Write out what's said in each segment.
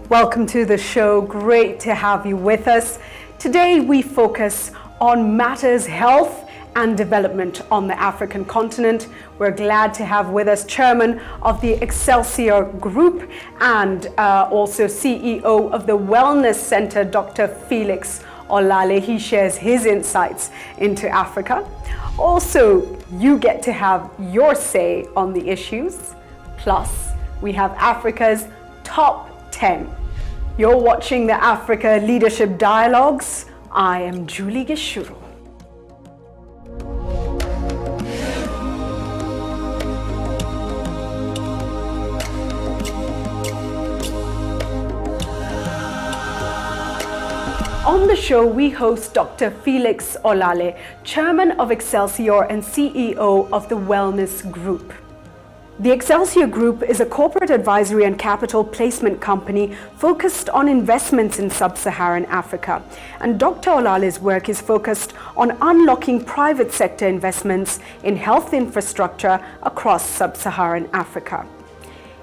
Welcome to the show. Great to have you with us. Today we focus on matters health and development on the African continent. We're glad to have with us Chairman of the Exclesior Group and also CEO of the Wellness Center, Dr. Felix Olale. He shares his insights into Africa. Also, you get to have your say on the issues. Plus, we have Africa's top 10. You're watching the Africa Leadership Dialogues. I am Julie Gichuru. On the show, we host Dr. Felix Olale, Chairman of Exclesior and CEO of the Wellness Group. The Exclesior Group is a corporate advisory and capital placement company focused on investments in sub-Saharan Africa. And Dr. Olale's work is focused on unlocking private sector investments in health infrastructure across sub-Saharan Africa.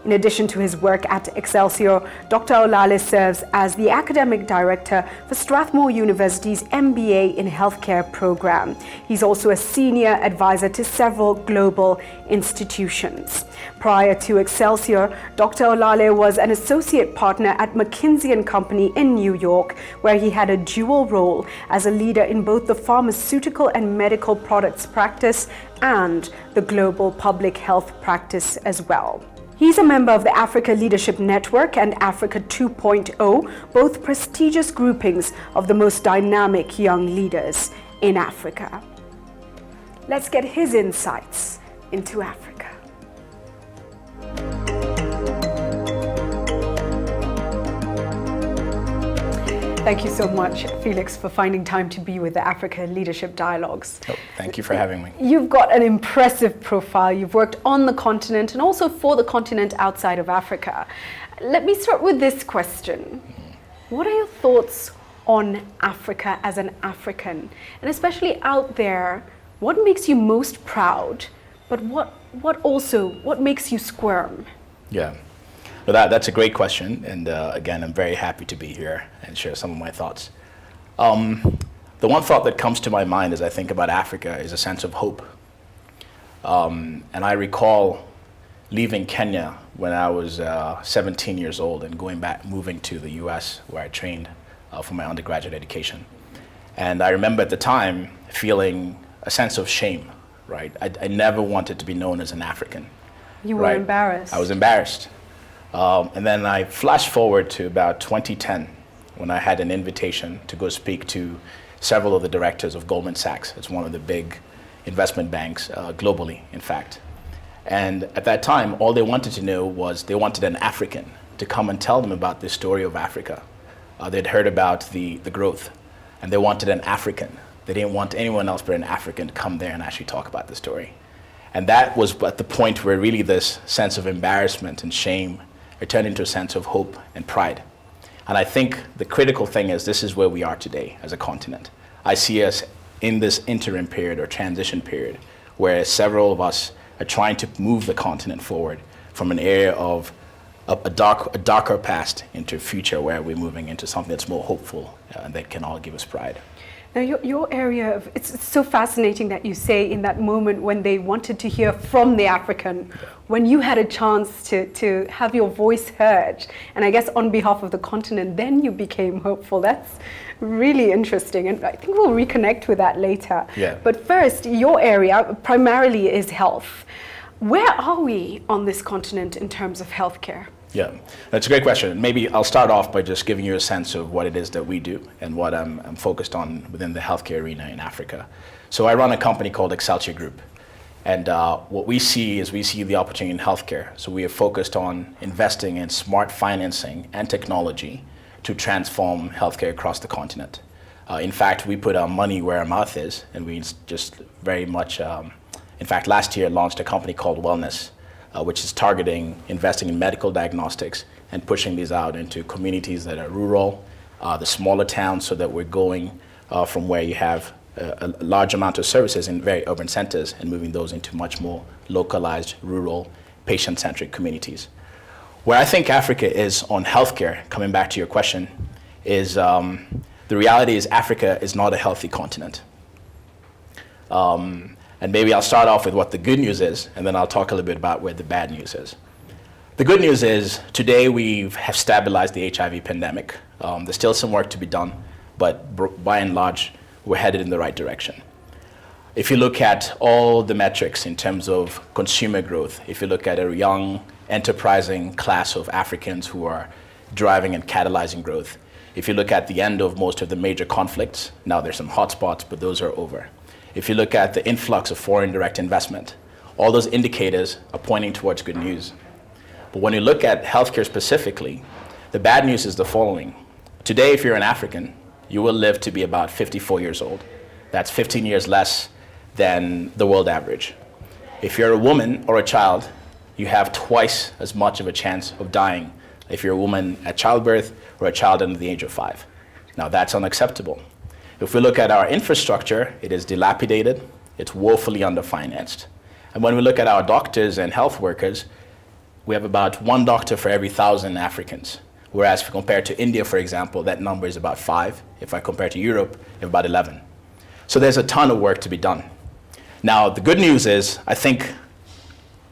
In addition to his work at Exclesior, Dr. Olale serves as the Academic Director for Strathmore University's MBA in Healthcare program. He's also a Senior Advisor to several global institutions. Prior to Exclesior, Dr. Olale was an Associate Partner at McKinsey & Company in New York, where he had a dual role as a leader in both the pharmaceutical and medical products practice and the global public health practice as well. He's a member of the Africa Leadership Network and Africa 2.0, both prestigious groupings of the most dynamic young leaders in Africa. Let's get his insights into Africa. Thank you so much, Felix, for finding time to be with the Africa Leadership Dialogues. Oh, thank you for having me. You've got an impressive profile. You've worked on the continent and also for the continent outside of Africa. Let me start with this question. What are your thoughts on Africa as an African? And especially out there, what makes you most proud, but what makes you squirm? Yeah. Well, that's a great question, and again, I'm very happy to be here and share some of my thoughts. The one thought that comes to my mind as I think about Africa is a sense of hope. And I recall leaving Kenya when I was 17 years old and moving to the US, where I trained for my undergraduate education. And I remember at the time feeling a sense of shame, right? I never wanted to be known as an African. You were embarrassed. I was embarrassed. And then I flash forward to about 2010 when I had an invitation to go speak to several of the directors of Goldman Sachs. It's one of the big investment banks globally, in fact. And at that time, all they wanted to know was they wanted an African to come and tell them about the story of Africa. They'd heard about the growth, and they wanted an African. They didn't want anyone else but an African to come there and actually talk about the story. And that was at the point where really this sense of embarrassment and shame turned into a sense of hope and pride. And I think the critical thing is this is where we are today as a continent. I see us in this interim period or transition period where several of us are trying to move the continent forward from an area of a darker past into a future where we're moving into something that's more hopeful and that can all give us pride. Now, your area of, it's so fascinating that you say in that moment when they wanted to hear from the African, when you had a chance to have your voice heard, and I guess on behalf of the continent, then you became hopeful. That's really interesting, and I think we'll reconnect with that later. Yeah. But first, your area primarily is health. Where are we on this continent in terms of healthcare? Yeah, that's a great question. Maybe I'll start off by just giving you a sense of what it is that we do and what I'm focused on within the healthcare arena in Africa. So I run a company called Exclesior Group. And what we see is we see the opportunity in healthcare. So we are focused on investing in smart financing and technology to transform healthcare across the continent. In fact, we put our money where our mouth is, and we just very much, in fact, last year launched a company called Wellness, which is targeting investing in medical diagnostics and pushing these out into communities that are rural, the smaller towns, so that we're going from where you have a large amount of services in very urban centers and moving those into much more localized, rural, patient-centric communities. Where I think Africa is on healthcare, coming back to your question, is the reality is Africa is not a healthy continent. And maybe I'll start off with what the good news is, and then I'll talk a little bit about where the bad news is. The good news is today we have stabilized the HIV pandemic. There's still some work to be done, but by and large, we're headed in the right direction. If you look at all the metrics in terms of consumer growth, if you look at a young, enterprising class of Africans who are driving and catalyzing growth, if you look at the end of most of the major conflicts, now there's some hotspots, but those are over. If you look at the influx of foreign direct investment, all those indicators are pointing towards good news. But when you look at healthcare specifically, the bad news is the following. Today, if you're an African, you will live to be about 54 years old. That's 15 years less than the world average. If you're a woman or a child, you have twice as much of a chance of dying if you're a woman at childbirth or a child under the age of 5. Now, that's unacceptable. If we look at our infrastructure, it is dilapidated, it's woefully underfinanced. And when we look at our doctors and health workers, we have about 1 doctor for every 1,000 Africans. Whereas if compared to India, for example, that number is about 5. If I compare to Europe, you have about 11. So there's a ton of work to be done. Now, the good news is, I think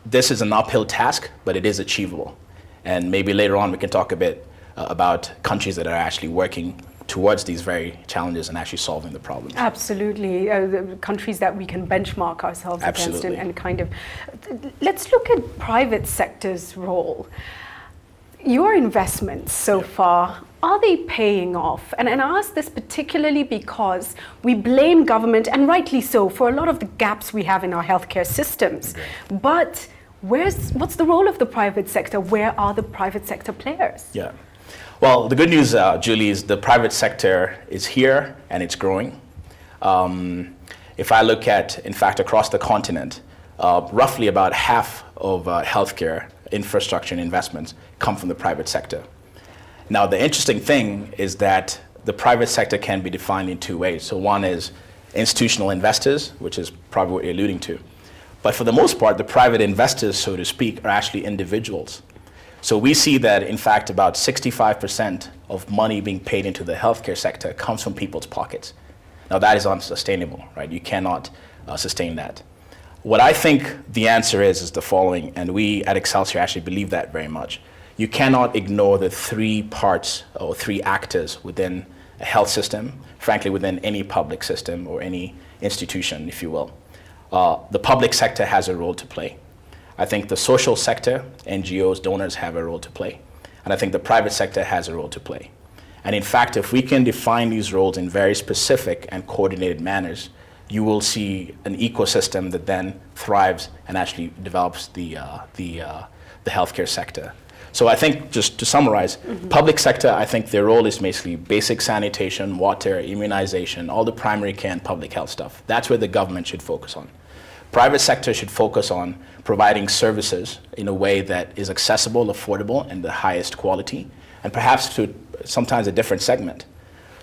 this is an uphill task, but it is achievable. And maybe later on we can talk a bit about countries that are actually working towards these very challenges and actually solving the problems. Absolutely. The countries that we can benchmark ourselves Absolutely. against and kind of... Let's look at private sector's role. Your investments so far, are they paying off? And I ask this particularly because we blame government, and rightly so, for a lot of the gaps we have in our healthcare systems. Okay. But what's the role of the private sector? Where are the private sector players? Yeah. Well, the good news, Julie, is the private sector is here and it's growing. If I look at, in fact, across the continent, roughly about half of healthcare infrastructure and investments come from the private sector. Now, the interesting thing is that the private sector can be defined in 2 ways. So one is institutional investors, which is probably what you're alluding to. But for the most part, the private investors, so to speak, are actually individuals. So we see that, in fact, about 65% of money being paid into the healthcare sector comes from people's pockets. Now, that is unsustainable, right? You cannot sustain that. What I think the answer is the following, and we at Exclesior actually believe that very much. You cannot ignore the 3 parts or 3 actors within a health system, frankly, within any public system or any institution, if you will. The public sector has a role to play. I think the social sector, NGOs, donors have a role to play. And I think the private sector has a role to play. And in fact, if we can define these roles in very specific and coordinated manners, you will see an ecosystem that then thrives and actually develops the healthcare sector. So I think, just to summarize, public sector, I think their role is basically basic sanitation, water, immunization, all the primary care and public health stuff. That's where the government should focus on. Private sector should focus on providing services in a way that is accessible, affordable, and the highest quality, and perhaps to sometimes a different segment.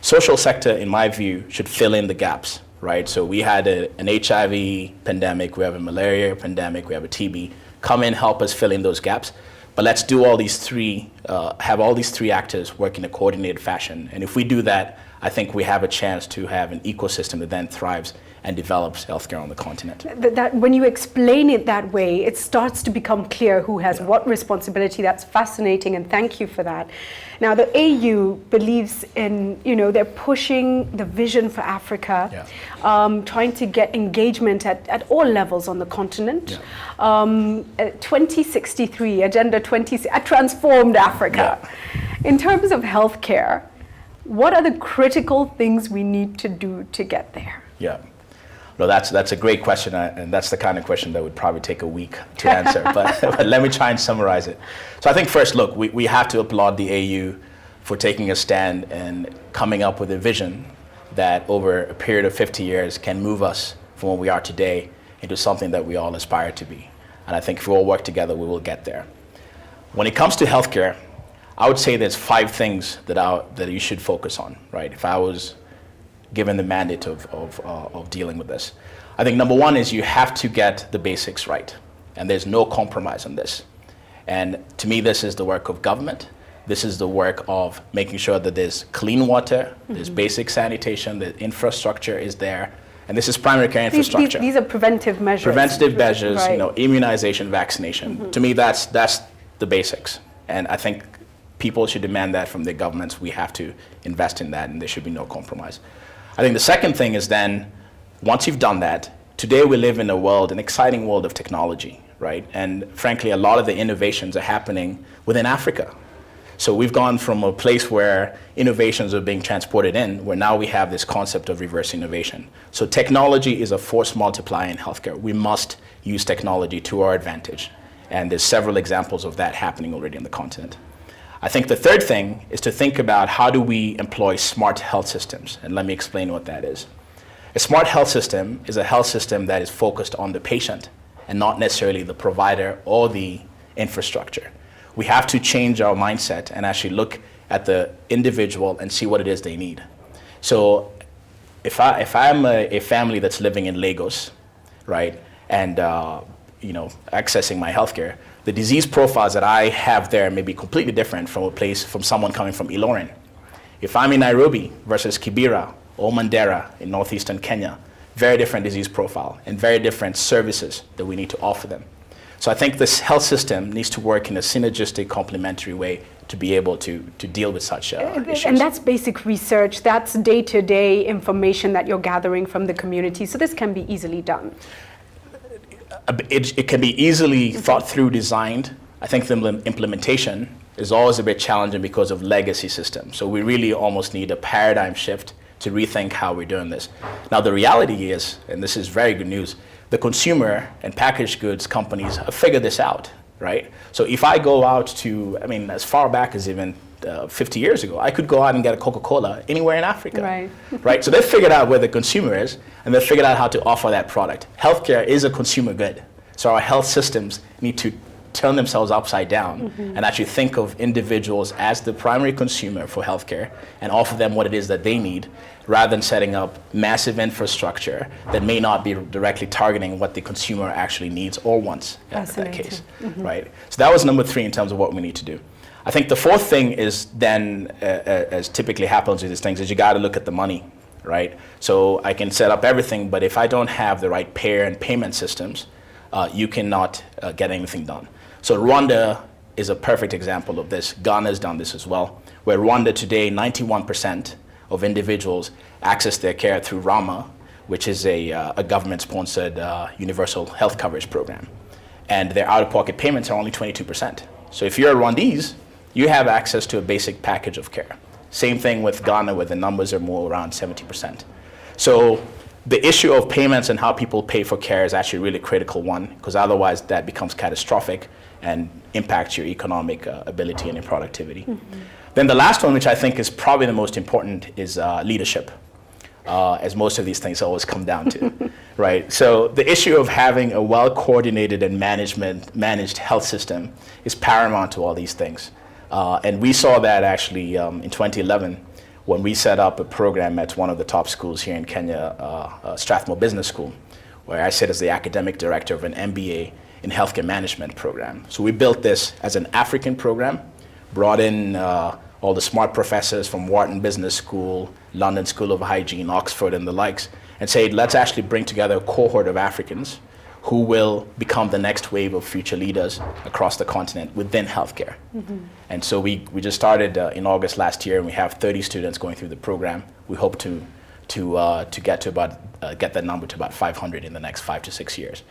Social sector, in my view, should fill in the gaps, right? So we had an HIV pandemic, we have a malaria pandemic, we have a TB. Come in, help us fill in those gaps. But let's do all these 3, have all these 3 actors work in a coordinated fashion. And if we do that, I think we have a chance to have an ecosystem that then thrives and develops healthcare on the continent. That when you explain it that way, it starts to become clear who has what responsibility. That's fascinating, and thank you for that. Now, the AU believes in, they're pushing the vision for Africa, trying to get engagement at all levels on the continent. 2063, Agenda 20, a transformed Africa. In terms of healthcare, what are the critical things we need to do to get there? Yeah. No, that's a great question, and that's the kind of question that would probably take a week to answer, but let me try and summarize it. So I think first, look, we have to applaud the AU for taking a stand and coming up with a vision that over a period of 50 years can move us from where we are today into something that we all aspire to be. And I think if we all work together, we will get there. When it comes to healthcare, I would say there's 5 things that you should focus on, right? If I was given the mandate of dealing with this. I think number 1 is you have to get the basics right, and there's no compromise on this. And to me, this is the work of government. This is the work of making sure that there's clean water, there's basic sanitation, the infrastructure is there. And this is primary care infrastructure. These are preventive measures. Preventative measures, right. Immunization, vaccination. To me, that's the basics. And I think people should demand that from their governments. We have to invest in that, and there should be no compromise. I think the second thing is then, once you've done that, today we live in an exciting world of technology, right? And frankly, a lot of the innovations are happening within Africa. So we've gone from a place where innovations are being transported in, where now we have this concept of reverse innovation. So technology is a force multiplier in healthcare. We must use technology to our advantage. And there's several examples of that happening already on the continent. I think the third thing is to think about how do we employ smart health systems? And let me explain what that is. A smart health system is a health system that is focused on the patient and not necessarily the provider or the infrastructure. We have to change our mindset and actually look at the individual and see what it is they need. So if I'm a family that's living in Lagos, right, and accessing my healthcare, the disease profiles that I have there may be completely different from someone coming from Ilorin. If I'm in Nairobi versus Kibera or Mandera in northeastern Kenya, very different disease profile and very different services that we need to offer them. So I think this health system needs to work in a synergistic, complementary way to be able to deal with such issues. And that's basic research, that's day-to-day information that you're gathering from the community, so this can be easily done. It can be easily thought through, designed. I think the implementation is always a bit challenging because of legacy systems. So we really almost need a paradigm shift to rethink how we're doing this. Now the reality is, and this is very good news, the consumer and packaged goods companies have figured this out, right? So if I go out to, as far back as even 50 years ago, I could go out and get a Coca-Cola anywhere in Africa, right? So they've figured out where the consumer is, and they've figured out how to offer that product. Healthcare is a consumer good, so our health systems need to turn themselves upside down and actually think of individuals as the primary consumer for healthcare and offer them what it is that they need, rather than setting up massive infrastructure that may not be directly targeting what the consumer actually needs or wants in that case, right? So that was number 3 in terms of what we need to do. I think the fourth thing is then, as typically happens with these things, is you got to look at the money, right? So I can set up everything, but if I don't have the right payer and payment systems, you cannot get anything done. So Rwanda is a perfect example of this. Ghana has done this as well, where Rwanda today, 91% of individuals access their care through Rama, which is a government-sponsored universal health coverage program. And their out-of-pocket payments are only 22%. So if you're a Rwandese, you have access to a basic package of care. Same thing with Ghana, where the numbers are more around 70%. So the issue of payments and how people pay for care is actually a really critical one, because otherwise that becomes catastrophic and impacts your economic ability and your productivity. Then the last one, which I think is probably the most important, is leadership, as most of these things always come down to, right? So the issue of having a well-coordinated and managed health system is paramount to all these things. And we saw that actually in 2011, when we set up a program at one of the top schools here in Kenya, Strathmore Business School, where I sit as the academic director of an MBA in healthcare management program. So we built this as an African program, brought in all the smart professors from Wharton Business School, London School of Hygiene, Oxford, and the likes, and said, let's actually bring together a cohort of Africans who will become the next wave of future leaders across the continent within healthcare. And so we just started in August last year, and we have 30 students going through the program. We hope to get that number to about 500 in the next 5 to 6 years.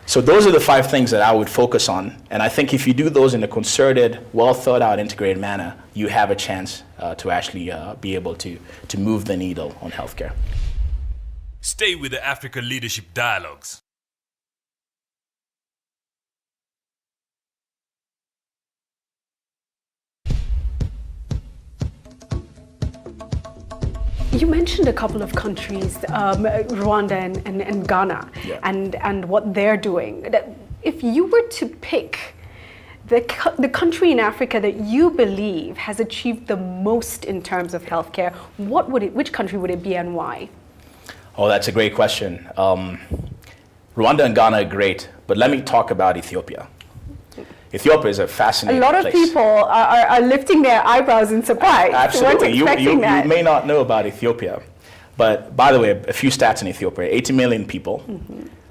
So those are the 5 things that I would focus on. And I think if you do those in a concerted, well thought out, integrated manner, you have a chance to actually be able to move the needle on healthcare. Stay with the Africa Leadership Dialogues. You mentioned a couple of countries, Rwanda and Ghana, Yeah. and what they're doing. If you were to pick the country in Africa that you believe has achieved the most in terms of healthcare, which country would it be and why? Oh, that's a great question. Rwanda and Ghana are great, but let me talk about Ethiopia. Ethiopia is a A fascinating lot of place. people are lifting their eyebrows in surprise. Absolutely. Weren't expecting that. You may not know about Ethiopia. But by the way, a few stats in Ethiopia. 80 million people,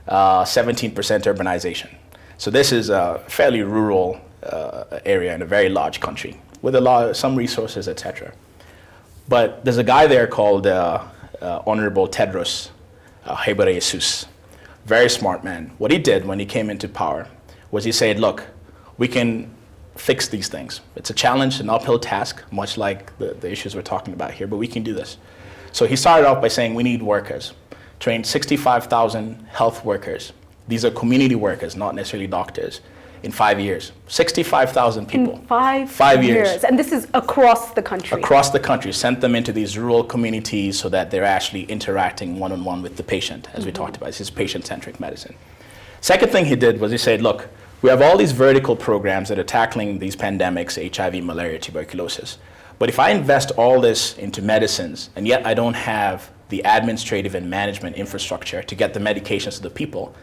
17% urbanization. So this is a fairly rural area in a very large country with some resources, etc. But there's a guy there called Honorable Tedros Ghebreyesus. Very smart man. What he did when he came into power was he said, look, we can fix these things. It's a challenge, an uphill task, much like the issues we're talking about here, but we can do this. So he started off by saying we need workers. Trained 65,000 health workers. These are community workers, not necessarily doctors, in 5 years. 65,000 people. In 5 years. And this is across the country. Across the country. Sent them into these rural communities so that they're actually interacting one-on-one with the patient, as we talked about. This is patient-centric medicine. Second thing he did was he said, look, we have all these vertical programs that are tackling these pandemics, HIV, malaria, tuberculosis. But if I invest all this into medicines, and yet I don't have the administrative and management infrastructure to get the medications to the people,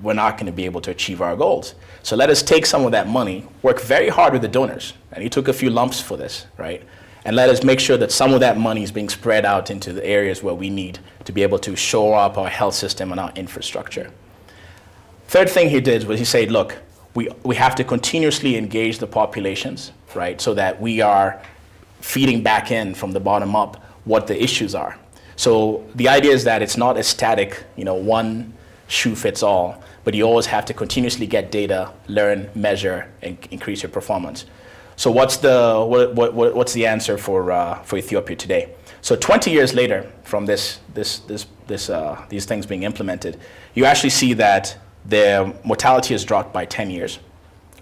we're not going to be able to achieve our goals. So let us take some of that money, work very hard with the donors, and he took a few lumps for this, right? And let us make sure that some of that money is being spread out into the areas where we need to be able to shore up our health system and our infrastructure. Third thing he did was he said, look, we have to continuously engage the populations, right? So that we are feeding back in from the bottom up what the issues are. So the idea is that it's not a static, one shoe fits all, but you always have to continuously get data, learn, measure, and increase your performance. So what's the answer for Ethiopia today? So 20 years later from these things being implemented, you actually see that their mortality has dropped by 10 years,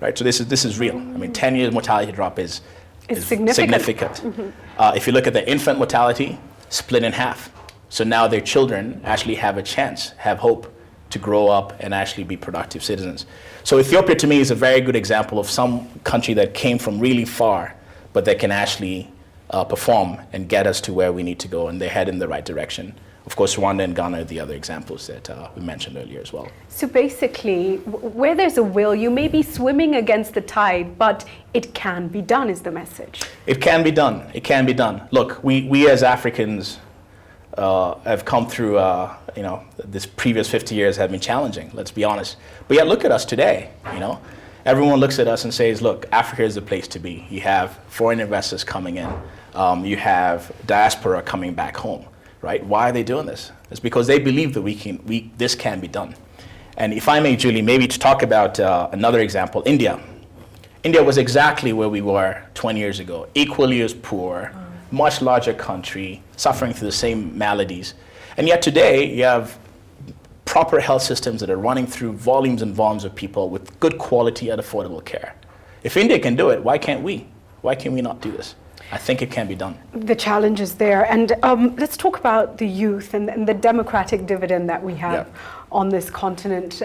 right? So this is real. I mean, 10 years mortality drop is significant. If you look at the infant mortality, split in half. So now their children actually have a chance, have hope to grow up and actually be productive citizens. So Ethiopia to me is a very good example of some country that came from really far, but that can actually perform and get us to where we need to go, and they head in the right direction. Of course, Rwanda and Ghana are the other examples that we mentioned earlier as well. So basically, where there's a will, you may be swimming against the tide, but it can be done, is the message. It can be done. It can be done. Look, we as Africans have come through, this previous 50 years have been challenging, let's be honest. But yet look at us today, Everyone looks at us and says, look, Africa is the place to be. You have foreign investors coming in. You have diaspora coming back home. Right? Why are they doing this? It's because they believe that this can be done. And if I may, Julie, maybe to talk about another example, India. India was exactly where we were 20 years ago, equally as poor, much larger country, suffering through the same maladies. And yet today, you have proper health systems that are running through volumes and volumes of people with good quality and affordable care. If India can do it, why can't we? Why can we not do this? I think it can be done. The challenge is there. And let's talk about the youth and the democratic dividend that we have on this continent,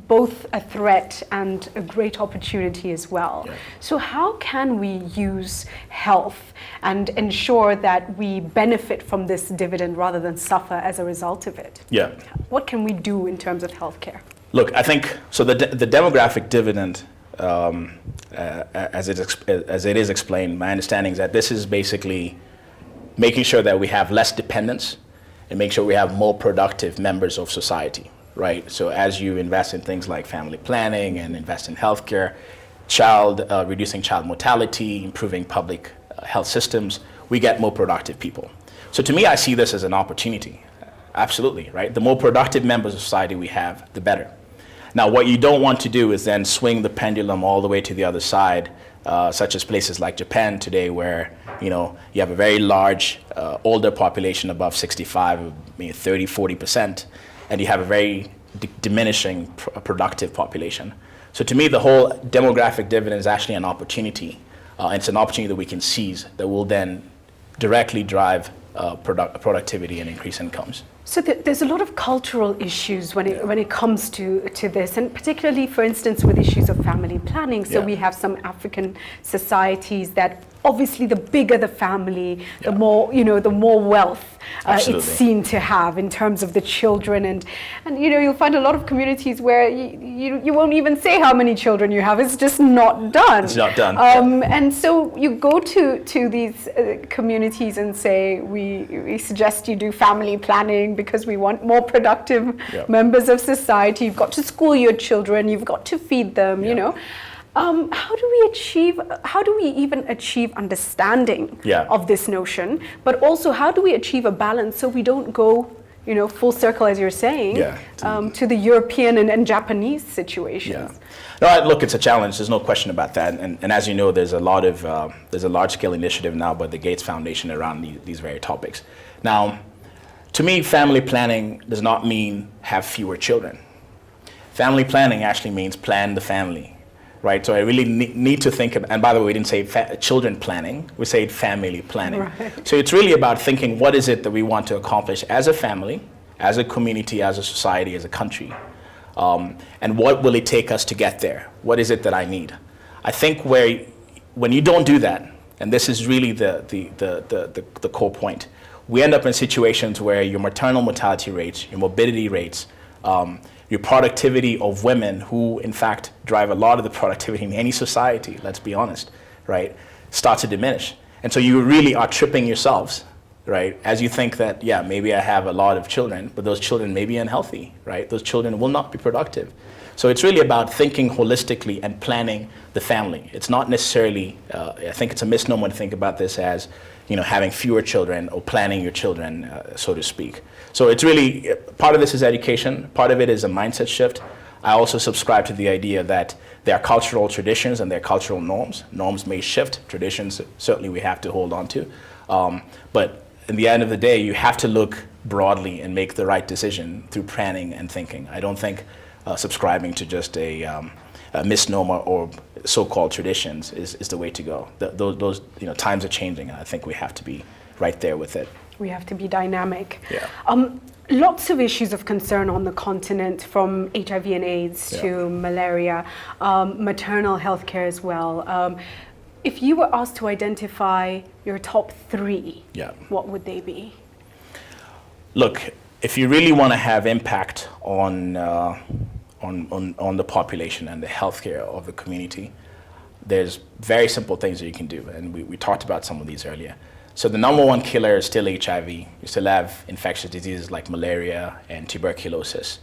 both a threat and a great opportunity as well. Yeah. So how can we use health and ensure that we benefit from this dividend rather than suffer as a result of it? Yeah. What can we do in terms of healthcare? Look, I think, so the demographic dividend, as it is explained, my understanding is that this is basically making sure that we have less dependence and make sure we have more productive members of society, right? So as you invest in things like family planning and invest in healthcare, reducing child mortality, improving public health systems, we get more productive people. So to me, I see this as an opportunity, absolutely, right? The more productive members of society we have, the better. Now, what you don't want to do is then swing the pendulum all the way to the other side, such as places like Japan today, where you have a very large older population above 65, 30-40%, and you have a very diminishing productive population. So to me, the whole demographic dividend is actually an opportunity. It's an opportunity that we can seize that will then directly drive productivity and increase incomes. So there's a lot of cultural issues when it comes to this, and particularly, for instance, with issues of family planning. So we have some African societies that obviously the bigger the family, the more the more wealth it's seen to have in terms of the children, and you'll find a lot of communities where you won't even say how many children you have. It's just not done. It's not done. And so you go to these communities and say, we suggest you do family planning because we want more productive members of society. You've got to school your children. You've got to feed them. How do we even achieve understanding of this notion, but also how do we achieve a balance so we don't go full circle, as you're saying, to the European and Japanese situations? No, look, it's a challenge. There's no question about that. And as you know, there's a large-scale initiative now by the Gates Foundation around these very topics. Now, to me, family planning does not mean have fewer children. Family planning actually means plan the family, right? So I really need to think of, and by the way, we didn't say children planning, we said family planning. Right. So it's really about thinking, what is it that we want to accomplish as a family, as a community, as a society, as a country? And what will it take us to get there? What is it that I need? I think when you don't do that, and this is really the core point, we end up in situations where your maternal mortality rates, your morbidity rates, your productivity of women, who in fact drive a lot of the productivity in any society, let's be honest, right, start to diminish. And so you really are tripping yourselves, right, as you think that, maybe I have a lot of children, but those children may be unhealthy, right? Those children will not be productive. So it's really about thinking holistically and planning the family. It's not necessarily, I think it's a misnomer to think about this as, having fewer children or planning your children, so to speak. So it's really, part of this is education, part of it is a mindset shift. I also subscribe to the idea that there are cultural traditions and there are cultural norms. Norms may shift, traditions certainly we have to hold on to. But in the end of the day, you have to look broadly and make the right decision through planning and thinking. I don't think subscribing to just a misnomer or so-called traditions is the way to go. Those times are changing, and I think we have to be right there with it. We have to be dynamic. Lots of issues of concern on the continent, from HIV and AIDS to malaria, maternal health care as well. If you were asked to identify your top three, what would they be? Look, if you really want to have impact on the population and the healthcare of the community, there's very simple things that you can do, and we talked about some of these earlier. So the number one killer is still HIV. You still have infectious diseases like malaria and tuberculosis.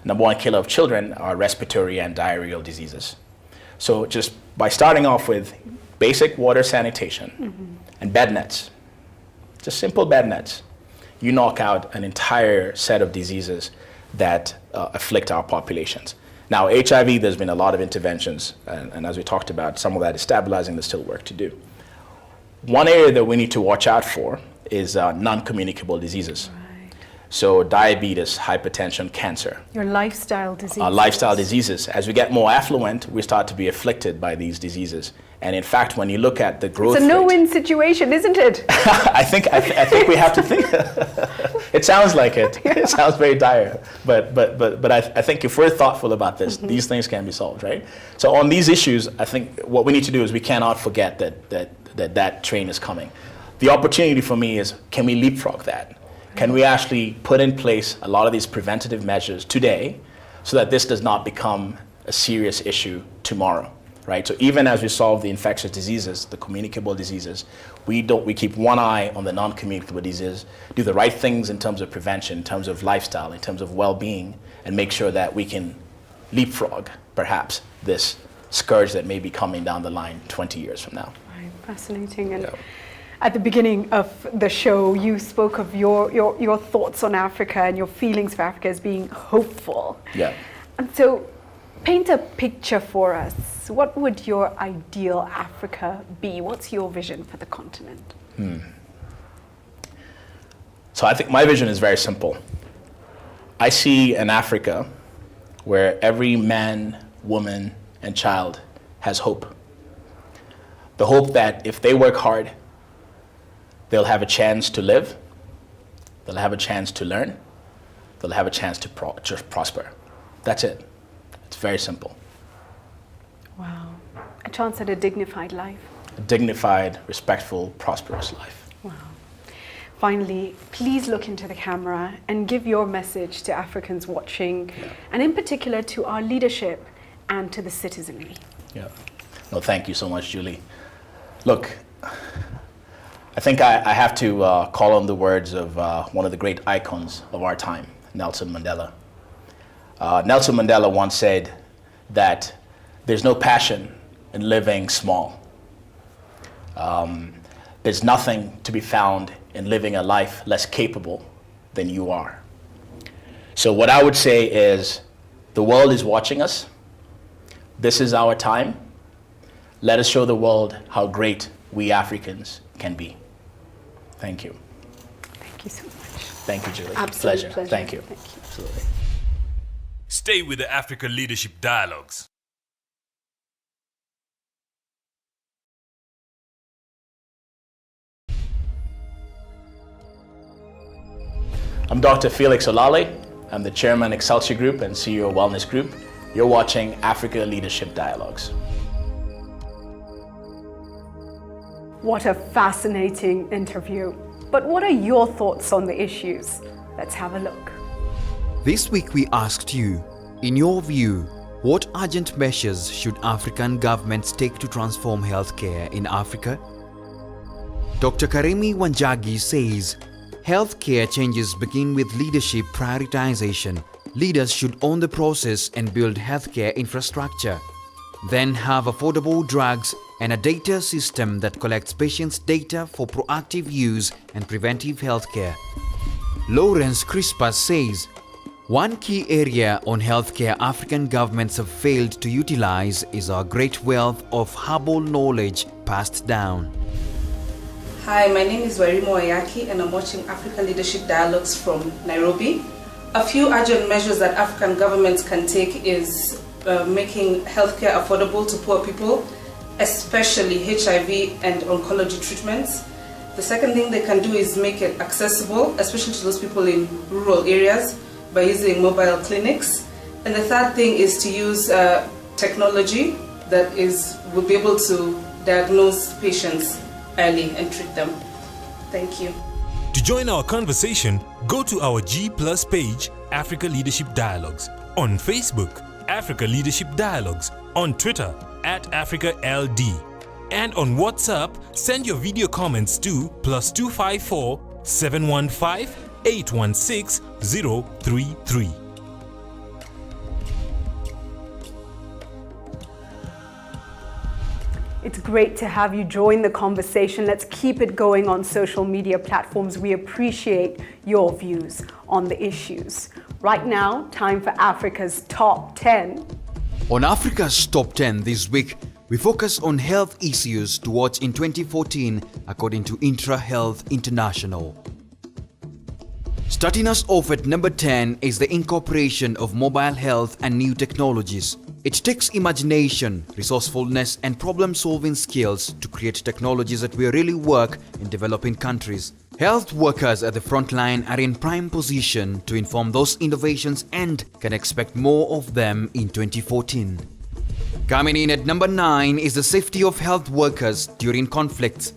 Number one killer of children are respiratory and diarrheal diseases. So just by starting off with basic water sanitation and bed nets, just simple bed nets, you knock out an entire set of diseases that afflict our populations. Now, HIV, there's been a lot of interventions, and as we talked about, some of that is stabilizing. There's still work to do. One area that we need to watch out for is non-communicable diseases. Right. So diabetes, hypertension, cancer. Your lifestyle diseases. Lifestyle diseases. As we get more affluent, we start to be afflicted by these diseases. And in fact, when you look at the growth rate... It's a no-win situation, isn't it? I think we have to think... It sounds like it. It sounds very dire. But I think if we're thoughtful about this, these things can be solved, right? So on these issues, I think what we need to do is we cannot forget that train is coming. The opportunity for me is, can we leapfrog that? Can we actually put in place a lot of these preventative measures today so that this does not become a serious issue tomorrow? Right? So even as we solve the infectious diseases, the communicable diseases, we keep one eye on the non-communicable diseases, do the right things in terms of prevention, in terms of lifestyle, in terms of well-being, and make sure that we can leapfrog, perhaps, this scourge that may be coming down the line 20 years from now. Right, fascinating. And at the beginning of the show, you spoke of your thoughts on Africa and your feelings for Africa as being hopeful. Yeah. And so, paint a picture for us. What would your ideal Africa be? What's your vision for the continent? So I think my vision is very simple. I see an Africa where every man, woman, and child has hope. The hope that if they work hard, they'll have a chance to live, they'll have a chance to learn, they'll have a chance to just prosper. That's it. It's very simple. Wow. A chance at a dignified life. A dignified, respectful, prosperous life. Wow. Finally, please look into the camera and give your message to Africans watching, and in particular to our leadership and to the citizenry. Yeah. No, thank you so much, Julie. Look, I think I have to call on the words of one of the great icons of our time, Nelson Mandela. Nelson Mandela once said that there's no passion in living small. There's nothing to be found in living a life less capable than you are. So what I would say is, the world is watching us. This is our time. Let us show the world how great we Africans can be. Thank you. Thank you so much. Thank you, Julie. Absolute pleasure. Thank you. Thank you. Absolutely. Stay with the Africa Leadership Dialogues. I'm Dr. Felix Olale. I'm the chairman Exclesior Group and CEO Wellness Group. You're watching Africa Leadership Dialogues. What a fascinating interview. But what are your thoughts on the issues? Let's have a look. This week we asked you, in your view, what urgent measures should African governments take to transform healthcare in Africa? Dr. Karemi Wanjagi says, healthcare changes begin with leadership prioritization. Leaders should own the process and build healthcare infrastructure. Then have affordable drugs and a data system that collects patients' data for proactive use and preventive healthcare. Lawrence Crispas says, one key area on healthcare African governments have failed to utilize is our great wealth of herbal knowledge passed down. Hi, my name is Warimo Ayaki and I'm watching Africa Leadership Dialogues from Nairobi. A few urgent measures that African governments can take is making healthcare affordable to poor people, especially HIV and oncology treatments. The second thing they can do is make it accessible, especially to those people in rural areas, by using mobile clinics. And the third thing is to use technology that will be able to diagnose patients early and treat them. Thank you. To join our conversation, go to our G+ page, Africa Leadership Dialogues, on Facebook, Africa Leadership Dialogues, on Twitter, @AfricaLD, and on WhatsApp, send your video comments to +254 715 816 033. It's great to have you join the conversation. Let's keep it going on social media platforms. We appreciate your views on the issues. Right now, time for Africa's Top 10. On Africa's Top 10 this week, we focus on health issues to watch in 2014 according to Intra Health International. Starting us off at number 10 is the incorporation of mobile health and new technologies. It takes imagination, resourcefulness and problem-solving skills to create technologies that will really work in developing countries. Health workers at the front line are in prime position to inform those innovations and can expect more of them in 2014. Coming in at number 9 is the safety of health workers during conflicts.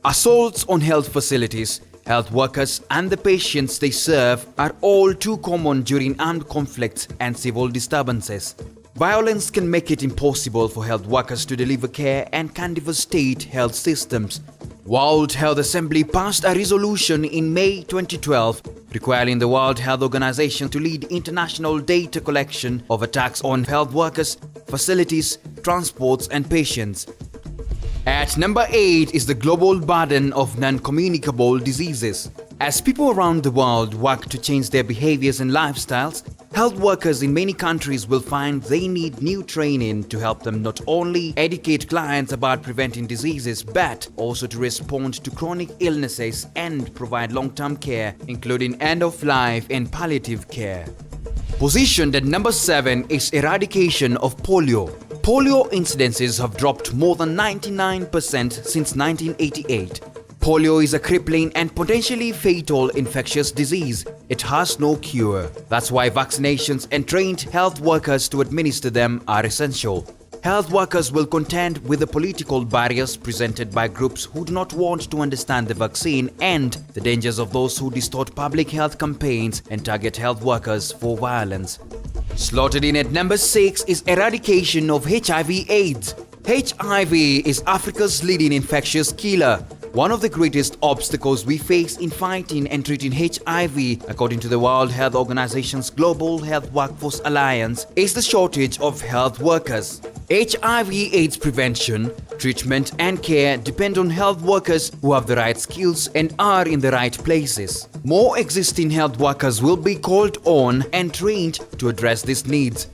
Assaults on health facilities, health workers and the patients they serve are all too common during armed conflicts and civil disturbances. Violence can make it impossible for health workers to deliver care and can devastate health systems. World Health Assembly passed a resolution in May 2012 requiring the World Health Organization to lead international data collection of attacks on health workers, facilities, transports and patients. At number 8 is the global burden of non-communicable diseases. As people around the world work to change their behaviors and lifestyles, health workers in many countries will find they need new training to help them not only educate clients about preventing diseases, but also to respond to chronic illnesses and provide long-term care, including end-of-life and palliative care. Positioned at number 7 is eradication of polio. Polio incidences have dropped more than 99% since 1988. polio is a crippling and potentially fatal infectious disease. It has no cure. That's why vaccinations and trained health workers to administer them are essential. Health workers will contend with the political barriers presented by groups who do not want to understand the vaccine and the dangers of those who distort public health campaigns and target health workers for violence. Slotted in at number 6 is eradication of HIV/AIDS. HIV is Africa's leading infectious killer. One of the greatest obstacles we face in fighting and treating HIV, according to the World Health Organization's Global Health Workforce Alliance, is the shortage of health workers. HIV/AIDS prevention, treatment and care depend on health workers who have the right skills and are in the right places. More existing health workers will be called on and trained to address these needs.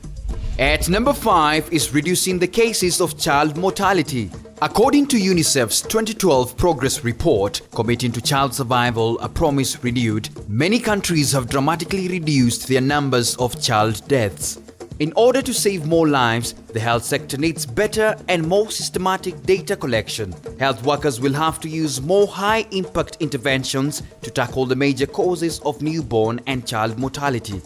At number 5 is reducing the cases of child mortality. According to UNICEF's 2012 Progress Report, Committing to Child Survival, a Promise Renewed, many countries have dramatically reduced their numbers of child deaths. In order to save more lives, the health sector needs better and more systematic data collection. Health workers will have to use more high-impact interventions to tackle the major causes of newborn and child mortality.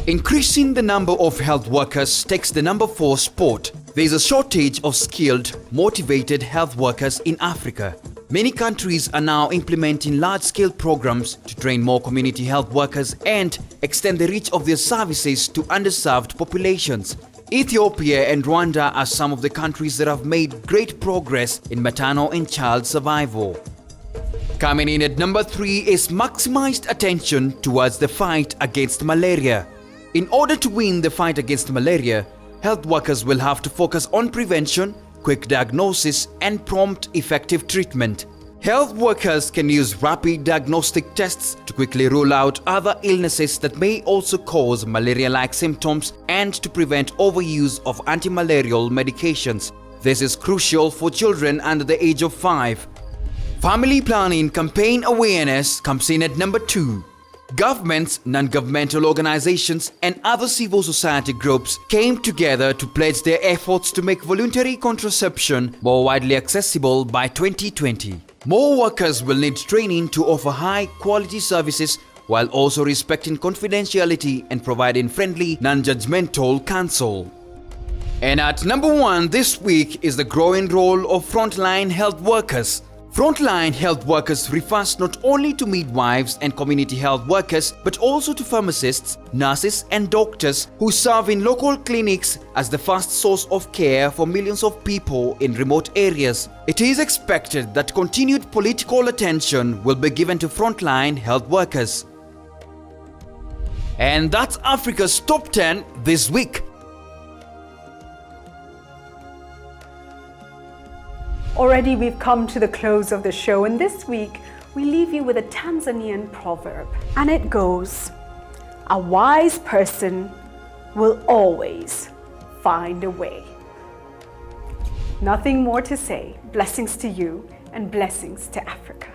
Increasing the number of health workers takes the number 4 spot. There is a shortage of skilled, motivated health workers in Africa. Many countries are now implementing large-scale programs to train more community health workers and extend the reach of their services to underserved populations. Ethiopia and Rwanda are some of the countries that have made great progress in maternal and child survival. Coming in at number 3 is maximized attention towards the fight against malaria. In order to win the fight against malaria, health workers will have to focus on prevention, quick diagnosis, and prompt effective treatment. Health workers can use rapid diagnostic tests to quickly rule out other illnesses that may also cause malaria-like symptoms and to prevent overuse of anti-malarial medications. This is crucial for children under the age of 5. Family planning campaign awareness comes in at number 2. Governments, non-governmental organizations, and other civil society groups came together to pledge their efforts to make voluntary contraception more widely accessible by 2020. More workers will need training to offer high-quality services while also respecting confidentiality and providing friendly, non-judgmental counsel. And at number 1 this week is the growing role of frontline health workers. Frontline health workers refers not only to midwives and community health workers, but also to pharmacists, nurses, and doctors who serve in local clinics as the first source of care for millions of people in remote areas. It is expected that continued political attention will be given to frontline health workers. And that's Africa's Top 10 this week. Already we've come to the close of the show, and this week we leave you with a Tanzanian proverb. And it goes, "A wise person will always find a way." Nothing more to say. Blessings to you and blessings to Africa.